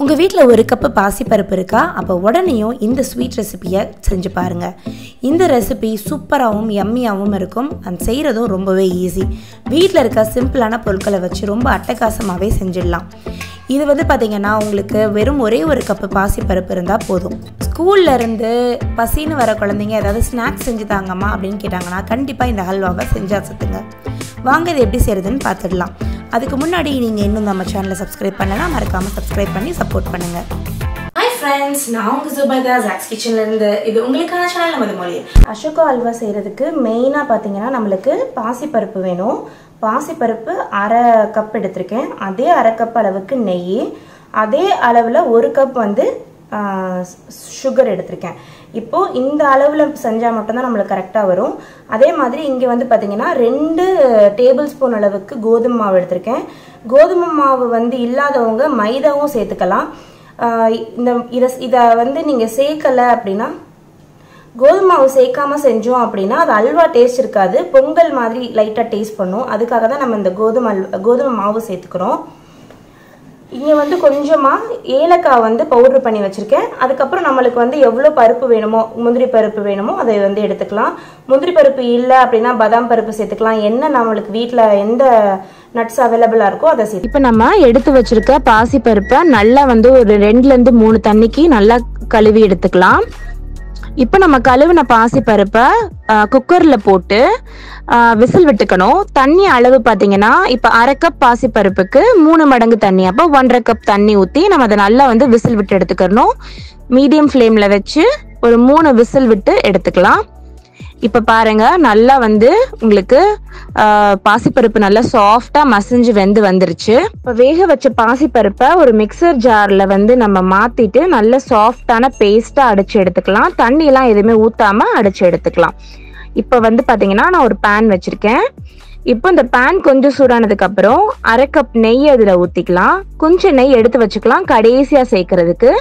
உங்கள் வீட்டில் ஒரு கப்பு பாசிப்பருப்பு இருக்கா? அப்போ உடனேயும் இந்த ஸ்வீட் ரெசிபியை செஞ்சு பாருங்கள். இந்த ரெசிபி சூப்பராகவும் யம்மியாகவும் இருக்கும். அது செய்கிறதும் ரொம்பவே ஈஸி. வீட்டில் இருக்க சிம்பிளான பொருட்களை வச்சு ரொம்ப அட்டகாசமாகவே செஞ்சிடலாம். இது பார்த்திங்கன்னா உங்களுக்கு வெறும் ஒரே ஒரு கப்பு பாசிப்பருப்பு இருந்தால் போதும். ஸ்கூலில் இருந்து பசின்னு வர குழந்தைங்க ஏதாவது ஸ்நாக்ஸ் செஞ்சு தாங்கம்மா அப்படின்னு கேட்டாங்கன்னா கண்டிப்பாக இந்த ஹல்வாவை செஞ்சால் சத்துங்க. வாங்க இது எப்படி செய்கிறதுன்னு பார்த்துடலாம். அதுக்கு முன்னாடி நீங்கள் இன்னும் நம்ம சேனலை சப்ஸ்கிரைப் பண்ணலாம், மறக்காமல் சப்ஸ்கிரைப் பண்ணி சப்போர்ட் பண்ணுங்கள். ஹாய் ஃப்ரெண்ட்ஸ், நான் உங்கள் ஜுபைதா ஜாக்ஸ் கிச்சன்லேருந்து. இது உங்களுக்கான சேனல் நமது மொழி. அசோகா ஹல்வா செய்கிறதுக்கு மெயினாக பார்த்தீங்கன்னா நம்மளுக்கு பாசிப்பருப்பு வேணும். பாசிப்பருப்பு அரை கப் எடுத்திருக்கேன். அதே அரை கப் அளவுக்கு நெய், அதே அளவில் ஒரு கப் சுகர் எடுத்திருக்கேன். இப்போது இந்த அளவில் செஞ்சால் மட்டும்தான் நம்மளுக்கு கரெக்டாக வரும். அதே மாதிரி இங்கே பார்த்தீங்கன்னா 2 டேபிள் ஸ்பூன் அளவுக்கு கோதுமை மாவு எடுத்திருக்கேன். கோதுமை மாவு இல்லாதவங்க மைதாவும் சேர்த்துக்கலாம். இதை நீங்கள் சேர்க்கலை அப்படின்னா, கோதுமை மாவு சேர்க்காம செஞ்சோம் அப்படின்னா அது அல்வா டேஸ்ட் இருக்காது, பொங்கல் மாதிரி லைட்டாக டேஸ்ட் பண்ணும். அதுக்காக தான் நம்ம இந்த கோதுமை மாவு சேர்த்துக்கிறோம். இங்கே கொஞ்சமாக ஏலக்காய் பவுடர் பண்ணி வச்சுருக்கேன். அதுக்கப்புறம் நம்மளுக்கு எவ்வளோ பருப்பு வேணுமோ, முந்திரி பருப்பு வேணுமோ அதை எடுத்துக்கலாம். முந்திரி பருப்பு இல்லை அப்படின்னா பாதாம் பருப்பு சேர்த்துக்கலாம். என்ன நம்மளுக்கு வீட்டில் எந்த நட்ஸ் அவைலபிளாக இருக்கோ அதை சேர்த்து. இப்போ நம்ம எடுத்து வச்சுருக்க பாசி பருப்பை நல்லா ஒரு 2லேருந்து 3 தண்ணிக்கு நல்லா கழுவி எடுத்துக்கலாம். இப்போ நம்ம கழுவின பாசி பருப்பை குக்கரில் போட்டு விசில் விட்டுக்கணும். தண்ணி அளவு பார்த்தீங்கன்னா இப்போ அரை கப் பாசி பருப்புக்கு 3 மடங்கு தண்ணி, அப்போ 1.5 கப் தண்ணி ஊற்றி நம்ம அதை நல்லா விசில் விட்டு எடுத்துக்கணும். மீடியம் ஃப்ளேமில் வச்சு ஒரு 3 விசில் விட்டு எடுத்துக்கலாம். இப்போ பாருங்க, நல்லா உங்களுக்கு பாசிப்பருப்பு நல்லா சாஃப்டா மசிஞ்சு வந்துருச்சு. இப்போ வேக வச்ச பாசிப்பருப்பை ஒரு மிக்சர் ஜார்ல நம்ம மாத்திட்டு நல்ல சாஃப்டான பேஸ்டா அடிச்சு எடுத்துக்கலாம். தண்ணி எல்லாம் எதுவுமே ஊத்தாம அடிச்சு எடுத்துக்கலாம். இப்போ பாத்தீங்கன்னா நான் ஒரு பேன் வச்சிருக்கேன். இப்போ இந்த பேன் கொஞ்சம் சூடானதுக்கு அப்புறம் அரை கப் நெய் அதுல ஊத்திக்கலாம். கொஞ்சம் நெய் எடுத்து வச்சுக்கலாம் கடைசியா சேர்க்கறதுக்கு.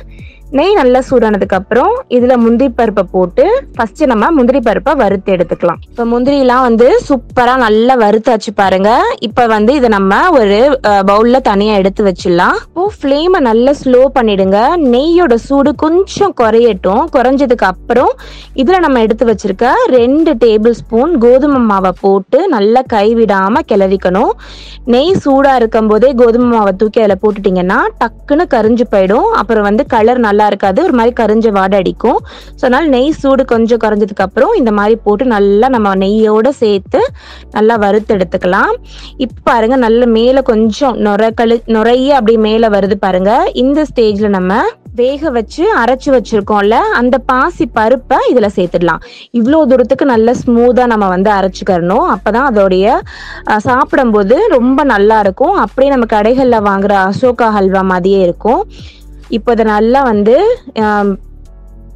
நெய் நல்லா சூடானதுக்கு அப்புறம் இதுல முந்திரி பருப்பை போட்டு ஃபர்ஸ்ட் நம்ம முந்திரி பருப்பை வறுத்து எடுத்துக்கலாம். இப்ப முந்திரி எல்லாம் சூப்பரா நல்லா வறுத்தாச்சு பாருங்க. இப்ப இதை நம்ம ஒரு பவுல்ல தனியா எடுத்து வச்சிடலாம். இப்போ ஃப்ளேமை நல்லா ஸ்லோ பண்ணிடுங்க. நெய்யோட சூடு கொஞ்சம் குறையட்டும். குறைஞ்சதுக்கு அப்புறம் இதுல நம்ம எடுத்து வச்சிருக்க 2 டேபிள் ஸ்பூன் கோதுமை மாவை போட்டு நல்லா கைவிடாம கிளறிக்கணும். நெய் சூடா இருக்கும் போதே கோதுமை மாவை தூக்கி அதுல போட்டுட்டீங்கன்னா டக்குன்னு கரிஞ்சு போயிடும். அப்புறம் கலர் நல்லா இருக்காது, ஒரு மாதிரி கரிஞ்ச வாடை அடிக்கும். ஸோ அதனால நெய் சூடு கொஞ்சம் குறைஞ்சதுக்கு அப்புறம் இந்த மாதிரி போட்டு நல்லா நம்ம நெய்யோட சேர்த்து நல்லா வறுத்து எடுத்துக்கலாம். இப்ப பாருங்க, நல்ல மேல கொஞ்சம் நுரைய அப்படி மேல வருது பாருங்க. இந்த ஸ்டேஜ்ல நம்ம வேக வச்சு அரைச்சு வச்சிருக்கோம்ல அந்த பாசி பருப்பை இதுல சேர்த்துடலாம். இவ்வளவு தூரத்துக்கு நல்ல ஸ்மூதா நம்ம அரைச்சுக்கறணும். அப்பதான் அதோடைய சாப்பிடும் போது ரொம்ப நல்லா இருக்கும். அப்படியே நம்ம கடைகள்ல வாங்குற அசோகா ஹல்வா மாதிரியே இருக்கும். இப்போ இதை நல்லா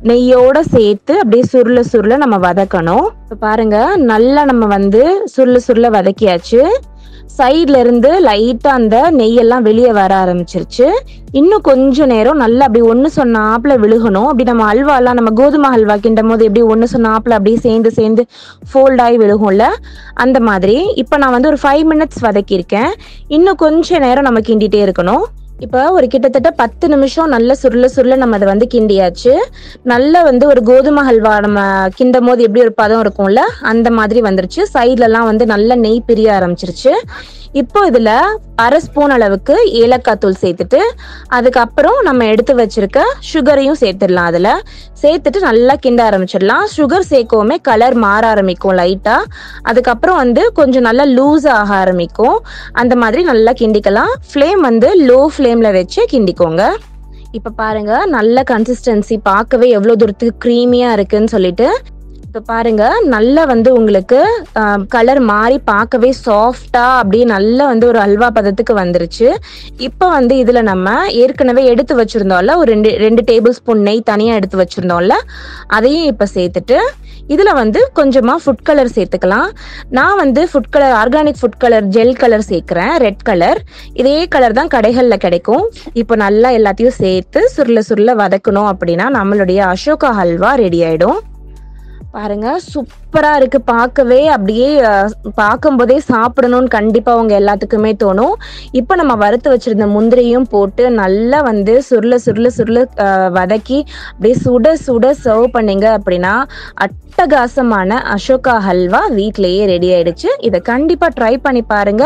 நெய்யோட சேர்த்து அப்படியே சுருள நம்ம வதக்கணும். இப்போ பாருங்க, நல்லா நம்ம சுருள வதக்கியாச்சு. சைட்ல இருந்து லைட்டா அந்த நெய்யெல்லாம் வெளியே வர ஆரம்பிச்சிருச்சு. இன்னும் கொஞ்ச நேரம் நல்லா அப்படி ஒண்ணு சொன்னாப்புல விழுகணும். அப்படி நம்ம அல்வாலாம் நம்ம கோதுமை ஹல்வா கிண்டும் போது எப்படி ஒண்ணு சொன்னாப்புல அப்படியே சேர்ந்து ஃபோல்ட் ஆகி விழுகும்ல, அந்த மாதிரி. இப்போ நான் ஒரு 5 மினிட்ஸ் வதக்கியிருக்கேன். இன்னும் கொஞ்ச நேரம் நம்ம கிண்டிட்டே இருக்கணும். இப்போ ஒரு கிட்டத்தட்ட 10 நிமிஷம் நல்ல சுருள நம்ம அதை கிண்டியாச்சு. நல்ல ஒரு கோதுமை ஹல்வா நம்ம கிண்டும் போது எப்படி ஒரு பதம் இருக்கும்ல, அந்த மாதிரி வந்துருச்சு. சைட்ல எல்லாம் நல்ல நெய் பிரிய ஆரம்பிச்சிருச்சு. இப்போ இதுல அரை ஸ்பூன் அளவுக்கு ஏலக்காய் தூள் சேர்த்துட்டு அதுக்கப்புறம் நம்ம எடுத்து வச்சிருக்க சுகரையும் சேர்த்துடலாம். அதுல சேர்த்துட்டு நல்லா கிண்ட ஆரம்பிச்சிடலாம். சுகர் சேர்க்கவுமே கலர் மாற ஆரம்பிக்கும் லைட்டா. அதுக்கப்புறம் கொஞ்சம் நல்லா லூஸ் ஆக ஆரம்பிக்கும். அந்த மாதிரி நல்லா கிண்டிக்கலாம். ஃப்ளேம் லோ ஃப்ளேம்ல வச்சு கிண்டிக்கோங்க. இப்ப பாருங்க, நல்ல கன்சிஸ்டன்சி பார்க்கவே எவ்வளவு தூரத்துக்கு க்ரீமியா இருக்குன்னு சொல்லிட்டு. இப்போ பாருங்க, நல்லா உங்களுக்கு கலர் மாறி பார்க்கவே சாஃப்டா அப்படியே நல்லா ஒரு அல்வா பதத்துக்கு வந்துருச்சு. இப்போ இதுல நம்ம ஏற்கனவே எடுத்து வச்சிருந்தோம்ல ஒரு 2 டேபிள் ஸ்பூன் நெய் தனியா எடுத்து வச்சிருந்தோம்ல, அதையும் இப்ப சேர்த்துட்டு இதுல கொஞ்சமா ஃபுட் கலர் சேர்த்துக்கலாம். நான் food colour, organic food colour gel colour சேர்க்கிறேன், ரெட் கலர். இதே கலர் தான் கடைகள்ல கிடைக்கும். இப்போ நல்லா எல்லாத்தையும் சேர்த்து சுருள வதக்கணும். அப்படின்னா நம்மளுடைய அசோகா ஹல்வா ரெடி ஆயிடும். பாருங்க சூப்பரா இருக்கு பார்க்கவே. அப்படியே பார்க்கும்போதே சாப்பிடணும்னு கண்டிப்பா உங்க எல்லாத்துக்குமே தோணும். இப்போ நம்ம வறுத்து வச்சிருந்த முந்திரியும் போட்டு நல்லா வந்து சுருள சுருள சுருள வதக்கி அப்படியே சுட சுட சர்வ் பண்ணீங்க அப்படின்னா அட்டகாசமான அசோகா ஹல்வா வீட்லயே ரெடி ஆயிடுச்சு. இதை கண்டிப்பா ட்ரை பண்ணி பாருங்க.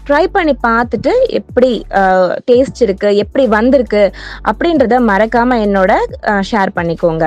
ட்ரை பண்ணி பார்த்துட்டு எப்படி டேஸ்ட் இருக்கு, எப்படி வந்திருக்கு அப்படின்றத மறக்காம என்னோட ஷேர் பண்ணிக்கோங்க.